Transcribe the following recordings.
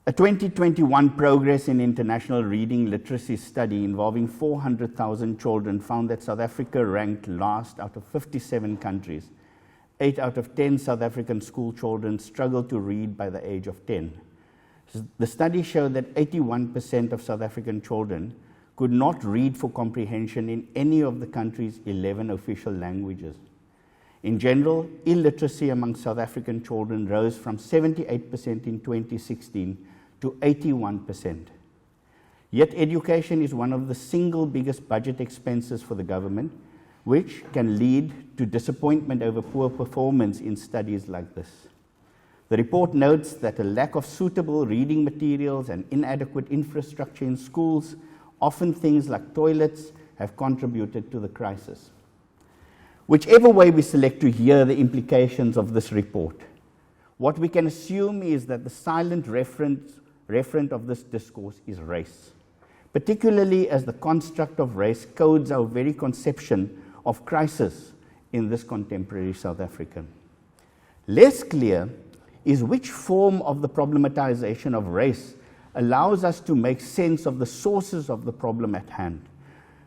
A 2021 Progress in International Reading Literacy study involving 400,000 children found that South Africa ranked last out of 57 countries. 8 out of 10 South African school children struggle to read by the age of 10. The study showed that 81% of South African children could not read for comprehension in any of the country's 11 official languages. In general, illiteracy among South African children rose from 78% in 2016 to 81%. Yet education is one of the single biggest budget expenses for the government, which can lead to disappointment over poor performance in studies like this. The report notes that a lack of suitable reading materials and inadequate infrastructure in schools, often things like toilets, have contributed to the crisis. Whichever way we select to hear the implications of this report, what we can assume is that the silent referent of this discourse is race, particularly as the construct of race codes our very conception of crisis in this contemporary South Africa. Less clear is which form of the problematization of race allows us to make sense of the sources of the problem at hand,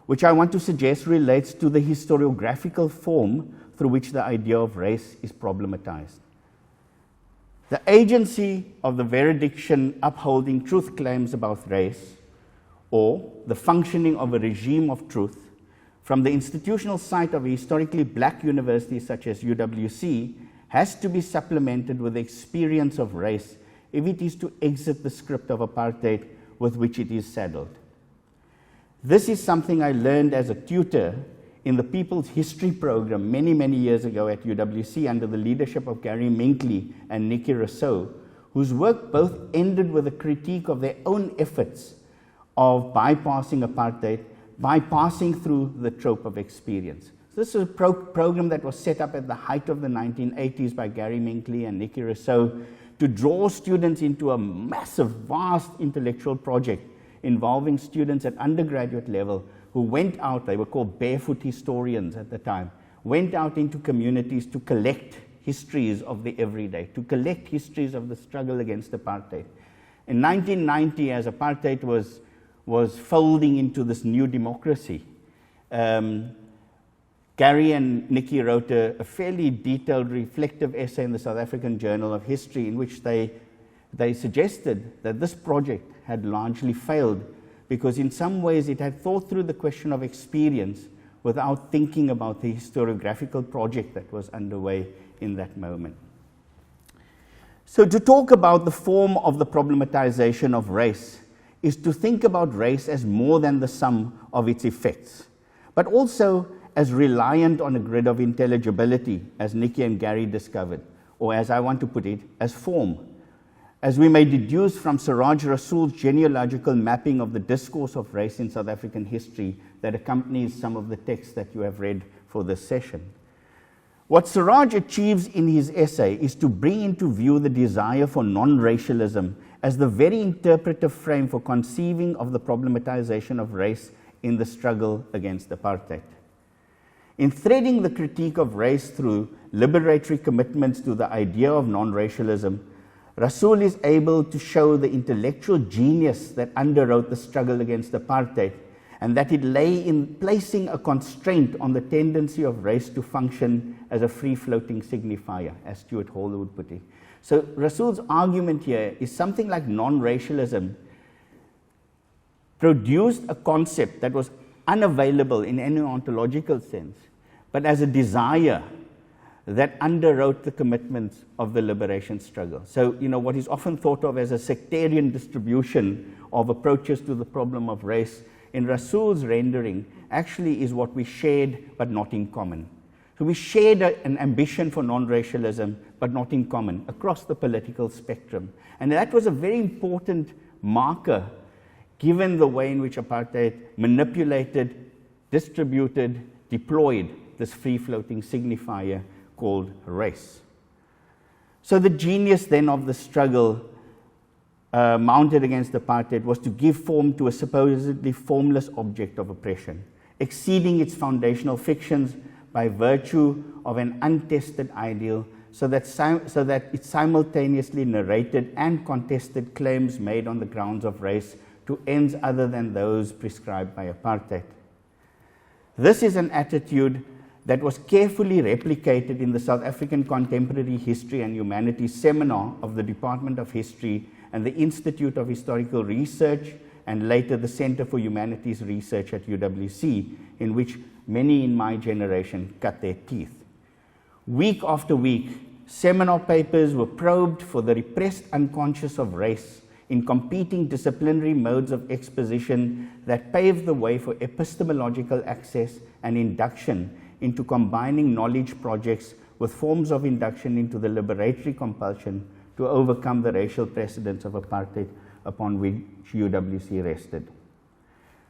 which I want to suggest relates to the historiographical form through which the idea of race is problematized. The agency of the jurisdiction upholding truth claims about race, or the functioning of a regime of truth, from the institutional site of a historically black university such as UWC, has to be supplemented with the experience of race if it is to exit the script of apartheid with which it is saddled. This is something I learned as a tutor in the People's History program many years ago at UWC under the leadership of Gary Minkley and Nikki Rousseau, whose work both ended with a critique of their own efforts of bypassing apartheid by passing through the trope of experience. So this is a program that was set up at the height of the 1980s by Gary Minkley and Nikki Rousseau to draw students into a massive, vast intellectual project involving students at undergraduate level who went out, they were called barefoot historians at the time, went out into communities to collect histories of the everyday, to collect histories of the struggle against apartheid. In 1990, as apartheid was folding into this new democracy, Gary and Nikki wrote a fairly detailed, reflective essay in the South African Journal of History in which they suggested that this project had largely failed because in some ways it had thought through the question of experience without thinking about the historiographical project that was underway in that moment. So to talk about the form of the problematization of race is to think about race as more than the sum of its effects, but also as reliant on a grid of intelligibility, as Nikki and Gary discovered, or as I want to put it, as form. As we may deduce from Siraj Rasool's genealogical mapping of the discourse of race in South African history that accompanies some of the texts that you have read for this session. What Siraj achieves in his essay is to bring into view the desire for non-racialism as the very interpretive frame for conceiving of the problematization of race in the struggle against apartheid. In threading the critique of race through liberatory commitments to the idea of non-racialism, Rasool is able to show the intellectual genius that underwrote the struggle against apartheid, and that it lay in placing a constraint on the tendency of race to function as a free-floating signifier, as Stuart Hall would put it. So Rasool's argument here is something like non-racialism produced a concept that was unavailable in any ontological sense, but as a desire that underwrote the commitments of the liberation struggle. So, what is often thought of as a sectarian distribution of approaches to the problem of race, in Rasool's rendering, actually is what we shared but not in common. So we shared an ambition for non-racialism but not in common across the political spectrum. And that was a very important marker given the way in which apartheid manipulated, distributed, deployed this free-floating signifier called race. So the genius then of the struggle mounted against apartheid was to give form to a supposedly formless object of oppression, exceeding its foundational fictions by virtue of an untested ideal so that it simultaneously narrated and contested claims made on the grounds of race to ends other than those prescribed by apartheid. This is an attitude that was carefully replicated in the South African Contemporary History and Humanities seminar of the Department of History and the Institute of Historical Research, and later the Center for Humanities Research at UWC, in which many in my generation cut their teeth. Week after week, seminar papers were probed for the repressed unconscious of race in competing disciplinary modes of exposition that paved the way for epistemological access and induction into combining knowledge projects with forms of induction into the liberatory compulsion to overcome the racial precedents of apartheid upon which UWC rested.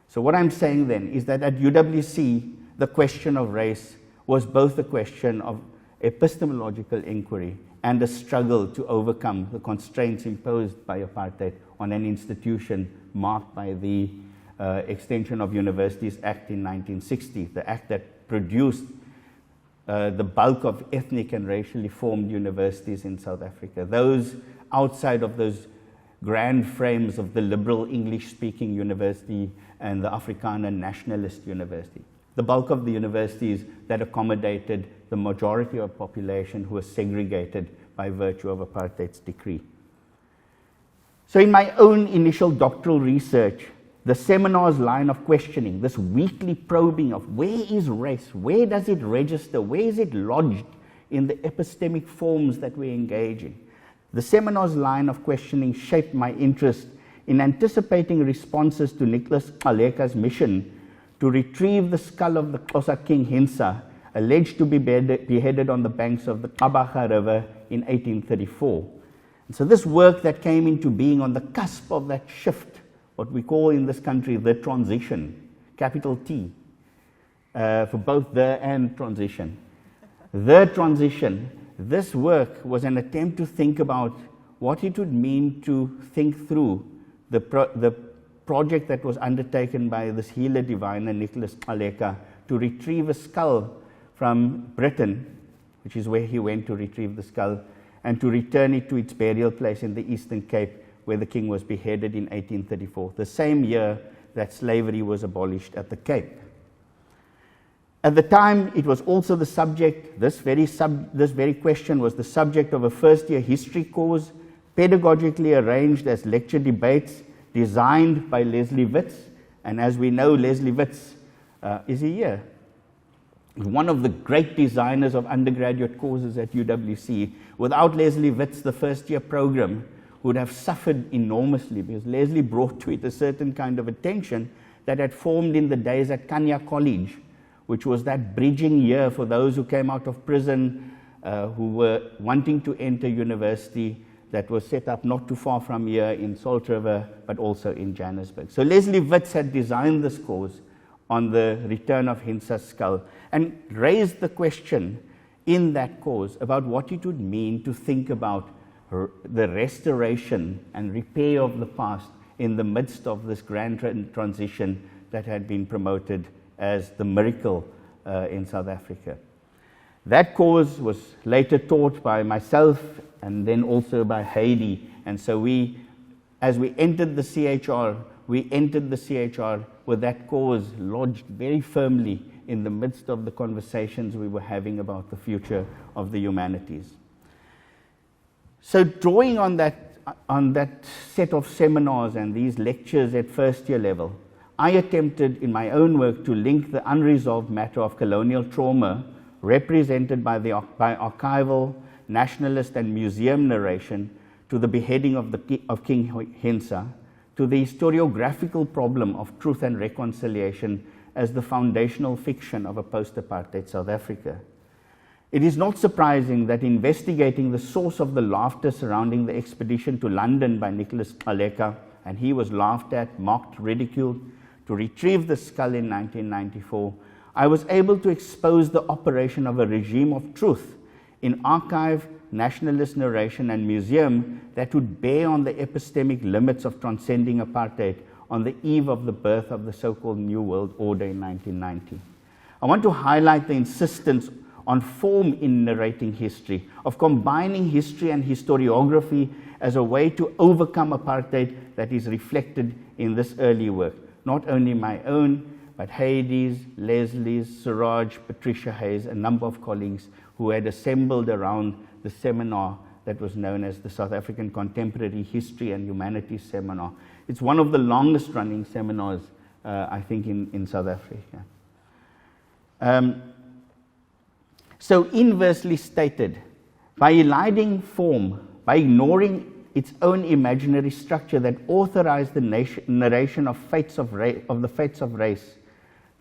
So what I'm saying then is that at UWC, the question of race was both a question of epistemological inquiry and a struggle to overcome the constraints imposed by apartheid on an institution marked by the Extension of Universities Act in 1960, the act that produced the bulk of ethnic and racially formed universities in South Africa. Those outside of those grand frames of the liberal English-speaking university and the Afrikaner nationalist university. The bulk of the universities that accommodated the majority of the population who was segregated by virtue of apartheid's decree. So in my own initial doctoral research, the seminar's line of questioning, this weekly probing of where is race, where does it register, where is it lodged in the epistemic forms that we engage in. The seminar's line of questioning shaped my interest in anticipating responses to Nicholas Xaleka's mission to retrieve the skull of the Xhosa king Hinsa, alleged to be beheaded on the banks of the Kabaga River in 1834. And so this work that came into being on the cusp of that shift, what we call in this country the transition, capital T, for both the and transition. The transition, this work was an attempt to think about what it would mean to think through the project that was undertaken by this healer diviner Nicholas Xaleka to retrieve a skull from Britain, which is where he went to retrieve the skull, and to return it to its burial place in the Eastern Cape, where the king was beheaded in 1834, the same year that slavery was abolished at the Cape. At the time, it was also the subject, this very question was the subject of a first-year history course, pedagogically arranged as lecture debates, designed by Leslie Witz. And as we know, Leslie Witz, is he here? One of the great designers of undergraduate courses at UWC. Without Leslie Witz, the first-year program would have suffered enormously, because Leslie brought to it a certain kind of attention that had formed in the days at Kanya College, which was that bridging year for those who came out of prison, who were wanting to enter university, that was set up not too far from here in Salt River, but also in Johannesburg. So Leslie Witz had designed this course on the return of Hinsa's skull and raised the question in that course about what it would mean to think about the restoration and repair of the past in the midst of this grand transition that had been promoted as the miracle in South Africa. That course was later taught by myself and then also by Heidi. And so as we entered the CHR, we entered the CHR with that cause lodged very firmly in the midst of the conversations we were having about the future of the humanities. So drawing on that set of seminars and these lectures at first year level, I attempted in my own work to link the unresolved matter of colonial trauma represented by archival, nationalist and museum narration to the beheading of King Hinsa, to the historiographical problem of truth and reconciliation as the foundational fiction of a post-apartheid South Africa. It is not surprising that investigating the source of the laughter surrounding the expedition to London by Nicholas Xaleka, and he was laughed at, mocked, ridiculed, to retrieve the skull in 1994, I was able to expose the operation of a regime of truth in archive, nationalist narration and museum that would bear on the epistemic limits of transcending apartheid on the eve of the birth of the so-called New World Order in 1990. I want to highlight the insistence on form in narrating history, of combining history and historiography as a way to overcome apartheid that is reflected in this early work. Not only my own, but Heidi's, Leslie's, Suraj, Patricia Hayes, a number of colleagues who had assembled around the seminar that was known as the South African Contemporary History and Humanities Seminar. It's one of the longest running seminars, I think, in South Africa. So inversely stated, by eliding form, by ignoring its own imaginary structure that authorized the narration of the fates of race,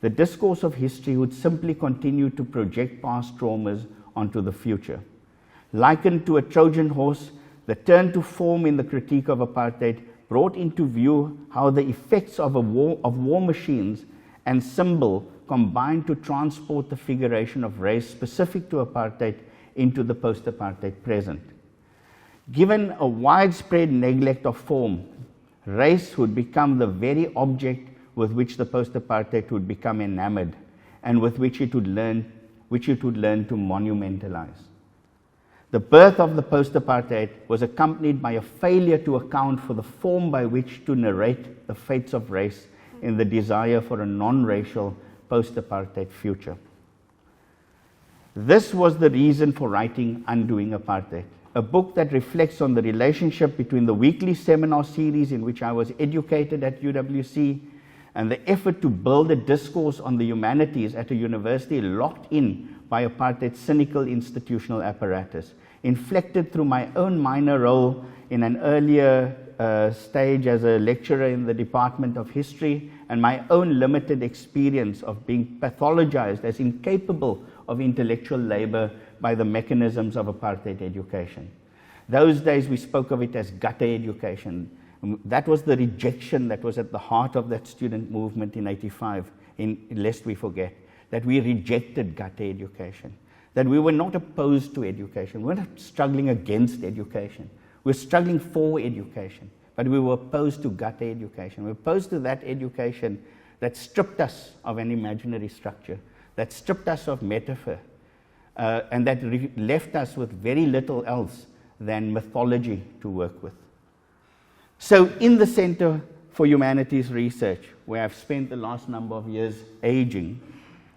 the discourse of history would simply continue to project past traumas onto the future. Likened to a Trojan horse, the turn to form in the critique of apartheid brought into view how the effects of war machines and symbol combined to transport the figuration of race specific to apartheid into the post-apartheid present. Given a widespread neglect of form, race would become the very object with which the post-apartheid would become enamored and with which it would learn to monumentalize. The birth of the post-apartheid was accompanied by a failure to account for the form by which to narrate the fates of race in the desire for a non-racial post-apartheid future. This was the reason for writing Undoing Apartheid, a book that reflects on the relationship between the weekly seminar series in which I was educated at UWC and the effort to build a discourse on the humanities at a university locked in by apartheid's cynical institutional apparatus, inflected through my own minor role in an earlier stage as a lecturer in the Department of History and my own limited experience of being pathologized as incapable of intellectual labor by the mechanisms of apartheid education. Those days we spoke of it as gutter education. That was the rejection that was at the heart of that student movement in '85, lest we forget, that we rejected gutter education, that we were not opposed to education, we were not struggling against education, we were struggling for education, but we were opposed to gutter education. We were opposed to that education that stripped us of an imaginary structure, that stripped us of metaphor, and that left us with very little else than mythology to work with. So in the Center for Humanities Research, where I've spent the last number of years aging,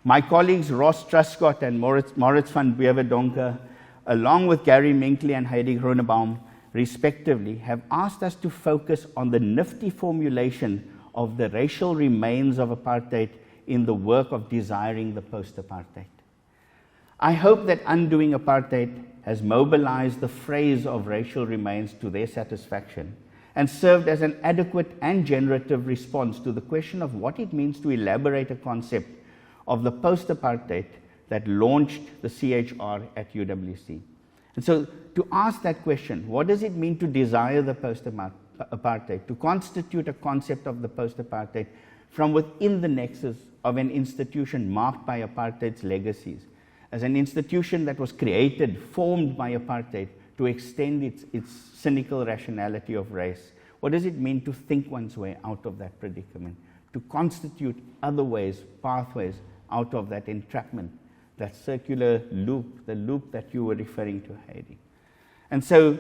my colleagues Ross Truscott and Moritz van Beuverdonker, along with Gary Minkley and Heidi Groenebaum, respectively, have asked us to focus on the nifty formulation of the racial remains of apartheid in the work of desiring the post-apartheid. I hope that Undoing Apartheid has mobilized the phrase of racial remains to their satisfaction and served as an adequate and generative response to the question of what it means to elaborate a concept of the post-apartheid that launched the CHR at UWC. And so to ask that question, what does it mean to desire the post-apartheid, to constitute a concept of the post-apartheid from within the nexus of an institution marked by apartheid's legacies, as an institution that was created, formed by apartheid to extend its cynical rationality of race? What does it mean to think one's way out of that predicament, to constitute other ways, pathways out of that entrapment, that circular loop, the loop that you were referring to, Heidi? And so,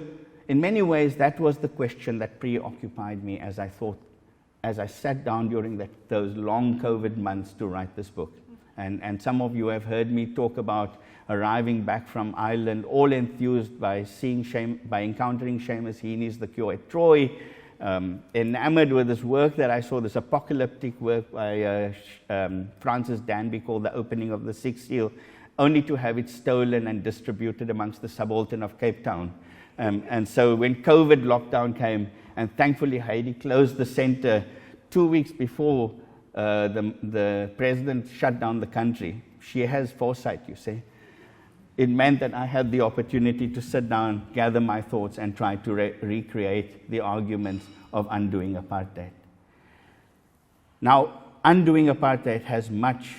in many ways, that was the question that preoccupied me as I sat down during those long COVID months to write this book. And some of you have heard me talk about arriving back from Ireland, all enthused by encountering Seamus Heaney's The Cure at Troy, enamored with this work that I saw, this apocalyptic work by Francis Danby called The Opening of the Sixth Seal, only to have it stolen and distributed amongst the subaltern of Cape Town. And so when COVID lockdown came, and thankfully Heidi closed the center 2 weeks before the president shut down the country. She has foresight, you see. It meant that I had the opportunity to sit down, gather my thoughts, and try to recreate the arguments of undoing apartheid. Now, undoing apartheid has much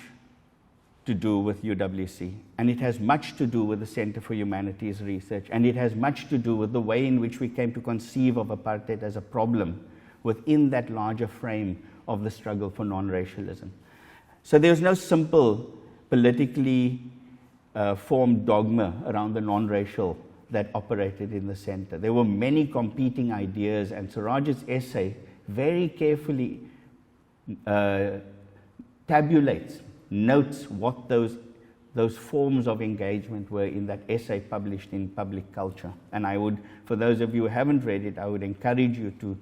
to do with UWC, and it has much to do with the Center for Humanities Research, and it has much to do with the way in which we came to conceive of apartheid as a problem within that larger frame of the struggle for non-racialism. So there's no simple politically formed dogma around the non-racial that operated in the center. There were many competing ideas, and Siraj's essay very carefully tabulates, notes what those forms of engagement were in that essay published in Public Culture. And I would, for those of you who haven't read it, I would encourage you to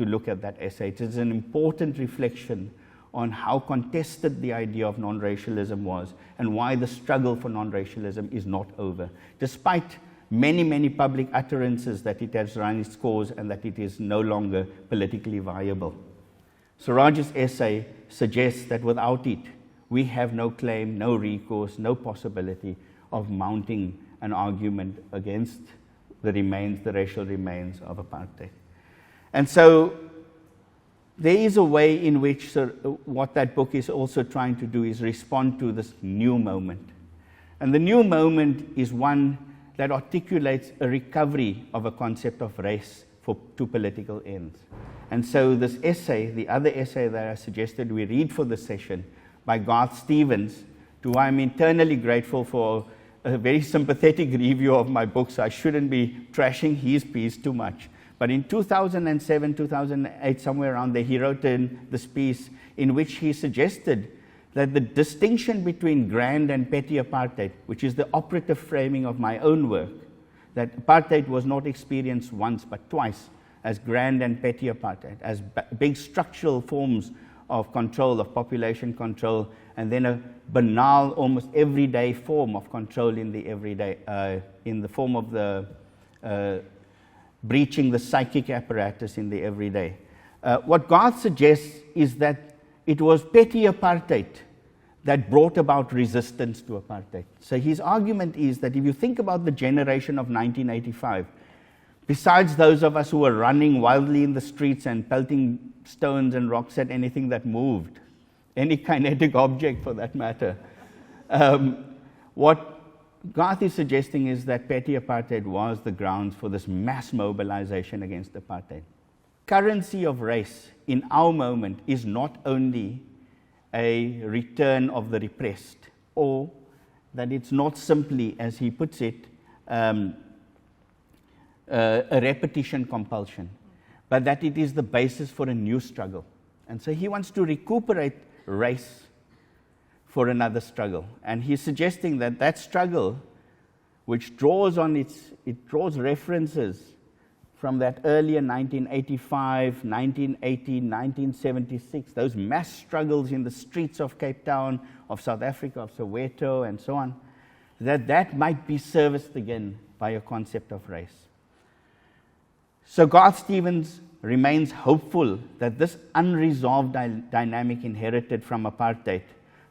look at that essay. It is an important reflection on how contested the idea of non-racialism was and why the struggle for non-racialism is not over, despite many, many public utterances that it has run its course and that it is no longer politically viable. Siraj's essay suggests that without it, we have no claim, no recourse, no possibility of mounting an argument against the racial remains of apartheid. And so there is a way in which what that book is also trying to do is respond to this new moment. And the new moment is one that articulates a recovery of a concept of race to political ends. And so this essay, the other essay that I suggested we read for this session by Garth Stevens, to whom I'm eternally grateful for a very sympathetic review of my book, so I shouldn't be trashing his piece too much. But in 2007, 2008, somewhere around there, he wrote this piece in which he suggested that the distinction between grand and petty apartheid, which is the operative framing of my own work, that apartheid was not experienced once but twice as grand and petty apartheid, as big structural forms of control, of population control, and then a banal, almost everyday form of control in the everyday, in the form of the breaching the psychic apparatus in the everyday. What Garth suggests is that it was petty apartheid that brought about resistance to apartheid. So his argument is that if you think about the generation of 1985, besides those of us who were running wildly in the streets and pelting stones and rocks at anything that moved, any kinetic object for that matter, what Garth is suggesting is that petty apartheid was the grounds for this mass mobilization against apartheid. Currency of race in our moment is not only a return of the repressed, or that it's not simply, as he puts it, a repetition compulsion, but that it is the basis for a new struggle. And so he wants to recuperate race for another struggle. And he's suggesting that that struggle, which draws references from that earlier 1985, 1980, 1976, those mass struggles in the streets of Cape Town, of South Africa, of Soweto, and so on, that might be serviced again by a concept of race. So Garth Stevens remains hopeful that this unresolved dynamic inherited from apartheid,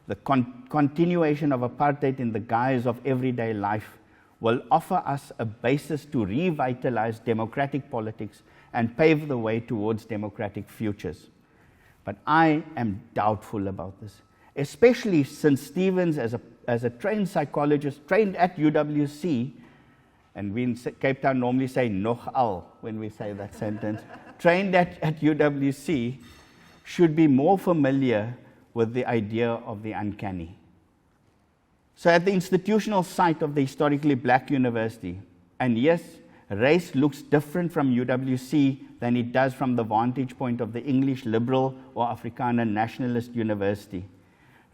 the continuation of apartheid in the guise of everyday life, will offer us a basis to revitalize democratic politics and pave the way towards democratic futures. But I am doubtful about this, especially since Stevens, as a trained psychologist, trained at UWC, and we in Cape Town normally say nogal when we say that sentence, trained at UWC, should be more familiar with the idea of the uncanny. So at the institutional site of the historically black university, and yes, race looks different from UWC than it does from the vantage point of the English liberal or Afrikaner nationalist university.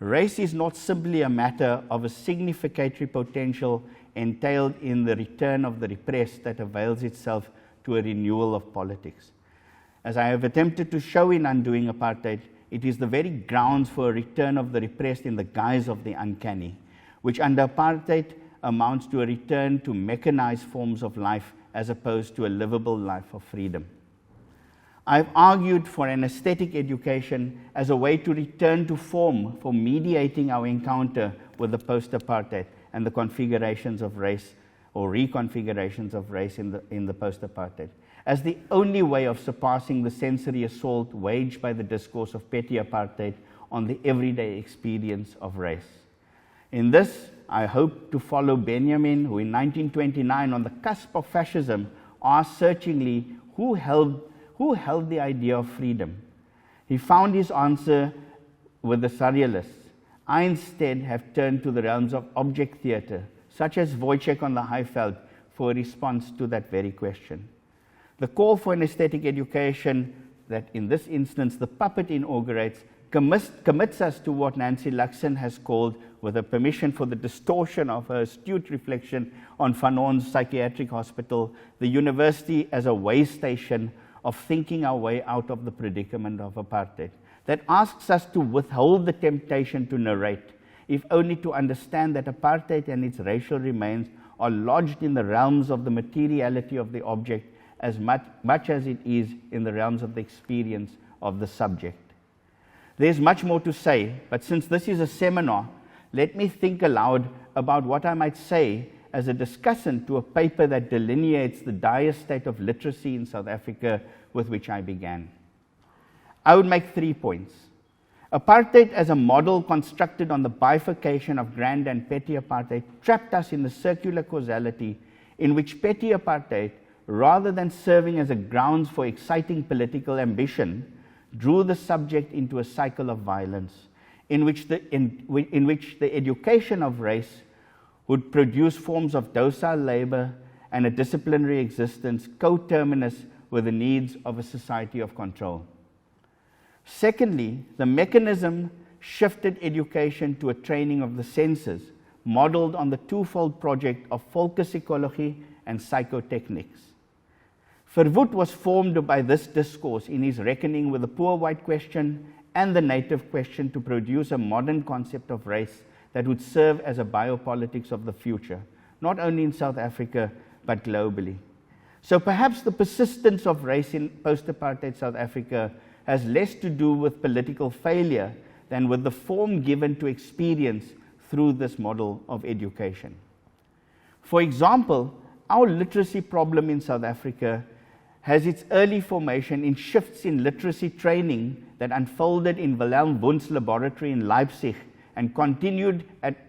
Race is not simply a matter of a significatory potential entailed in the return of the repressed that avails itself to a renewal of politics. As I have attempted to show in Undoing Apartheid, it is the very grounds for a return of the repressed in the guise of the uncanny, which under apartheid amounts to a return to mechanized forms of life as opposed to a livable life of freedom. I've argued for an aesthetic education as a way to return to form for mediating our encounter with the post-apartheid and the configurations of race or reconfigurations of race in the post-apartheid, as the only way of surpassing the sensory assault waged by the discourse of petty apartheid on the everyday experience of race. In this, I hope to follow Benjamin, who in 1929, on the cusp of fascism, asked searchingly who held the idea of freedom. He found his answer with the surrealists, I instead have turned to the realms of object theatre, such as Wojciech on the Highveld, for a response to that very question. The call for an aesthetic education that in this instance the puppet inaugurates commits us to what Nancy Luxon has called, with a permission for the distortion of her astute reflection on Fanon's psychiatric hospital, the university as a way station of thinking our way out of the predicament of apartheid, that asks us to withhold the temptation to narrate, if only to understand that apartheid and its racial remains are lodged in the realms of the materiality of the object as much as it is in the realms of the experience of the subject. There's much more to say, but since this is a seminar, let me think aloud about what I might say as a discussant to a paper that delineates the dire state of literacy in South Africa with which I began. I would make 3 points. Apartheid as a model constructed on the bifurcation of grand and petty apartheid trapped us in the circular causality in which petty apartheid, rather than serving as a grounds for exciting political ambition, drew the subject into a cycle of violence in which the education of race would produce forms of docile labor and a disciplinary existence coterminous with the needs of a society of control. Secondly, the mechanism shifted education to a training of the senses, modeled on the twofold project of volkspsychology and psychotechnics. Verwoerd was formed by this discourse in his reckoning with the poor white question and the native question to produce a modern concept of race that would serve as a biopolitics of the future, not only in South Africa, but globally. So perhaps the persistence of race in post-apartheid South Africa has less to do with political failure than with the form given to experience through this model of education. For example, our literacy problem in South Africa has its early formation in shifts in literacy training that unfolded in Wilhelm Wundt's laboratory in Leipzig and continued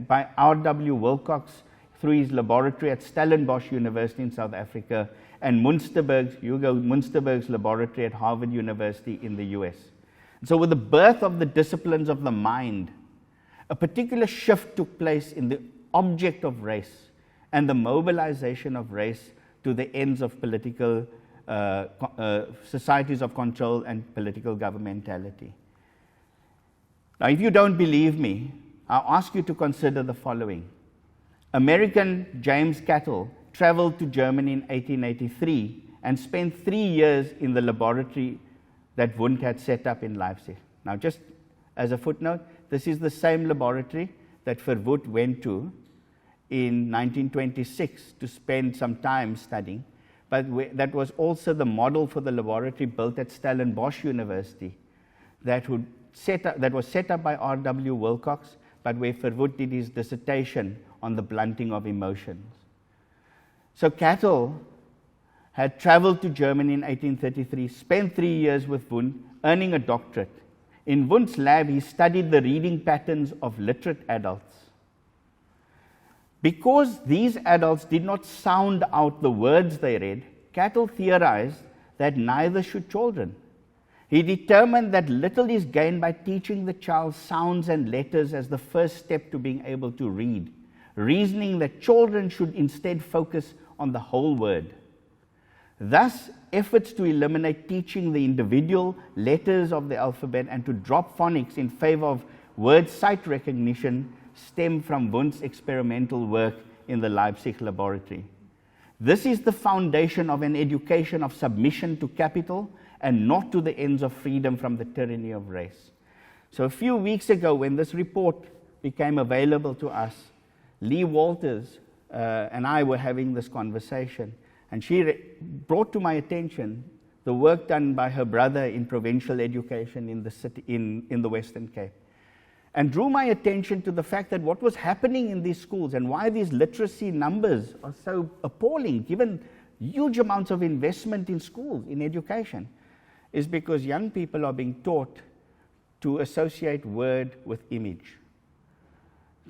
by R.W. Wilcox through his laboratory at Stellenbosch University in South Africa and Hugo Munsterberg's laboratory at Harvard University in the US. And so with the birth of the disciplines of the mind, a particular shift took place in the object of race and the mobilization of race to the ends of political societies of control and political governmentality. Now, if you don't believe me, I'll ask you to consider the following. American James Cattell traveled to Germany in 1883 and spent 3 years in the laboratory that Wundt had set up in Leipzig. Now, just as a footnote, this is the same laboratory that Verwoerd went to in 1926 to spend some time studying, but that was also the model for the laboratory built at Stellenbosch University that was set up by R.W. Wilcox, but where Verwoerd did his dissertation on the blunting of emotions. So Cattell had traveled to Germany in 1833, spent 3 years with Wundt, earning a doctorate. In Wundt's lab, he studied the reading patterns of literate adults. Because these adults did not sound out the words they read, Cattell theorized that neither should children. He determined that little is gained by teaching the child sounds and letters as the first step to being able to read, reasoning that children should instead focus on the whole word. Thus, efforts to eliminate teaching the individual letters of the alphabet and to drop phonics in favor of word sight recognition stem from Wundt's experimental work in the Leipzig laboratory. This is the foundation of an education of submission to capital and not to the ends of freedom from the tyranny of race. So a few weeks ago, when this report became available to us, Lee Walters and I were having this conversation, and she brought to my attention the work done by her brother in provincial education in the city, in the Western Cape, and drew my attention to the fact that what was happening in these schools and why these literacy numbers are so appalling, given huge amounts of investment in schools, in education, is because young people are being taught to associate word with image.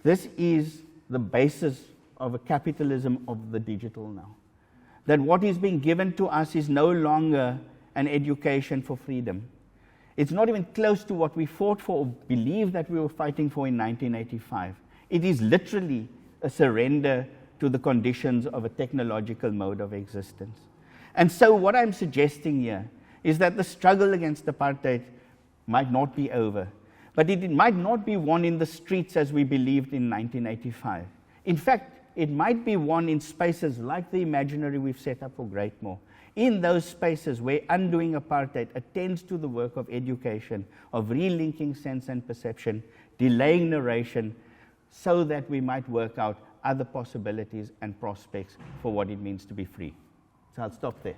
This is the basis of a capitalism of the digital now. That what is being given to us is no longer an education for freedom. It's not even close to what we fought for or believed that we were fighting for in 1985. It is literally a surrender to the conditions of a technological mode of existence. And so what I'm suggesting here is that the struggle against apartheid might not be over, but it might not be won in the streets as we believed in 1985. In fact, it might be won in spaces like the imaginary we've set up for Greatmore, in those spaces where undoing apartheid attends to the work of education, of relinking sense and perception, delaying narration, so that we might work out other possibilities and prospects for what it means to be free. So I'll stop there.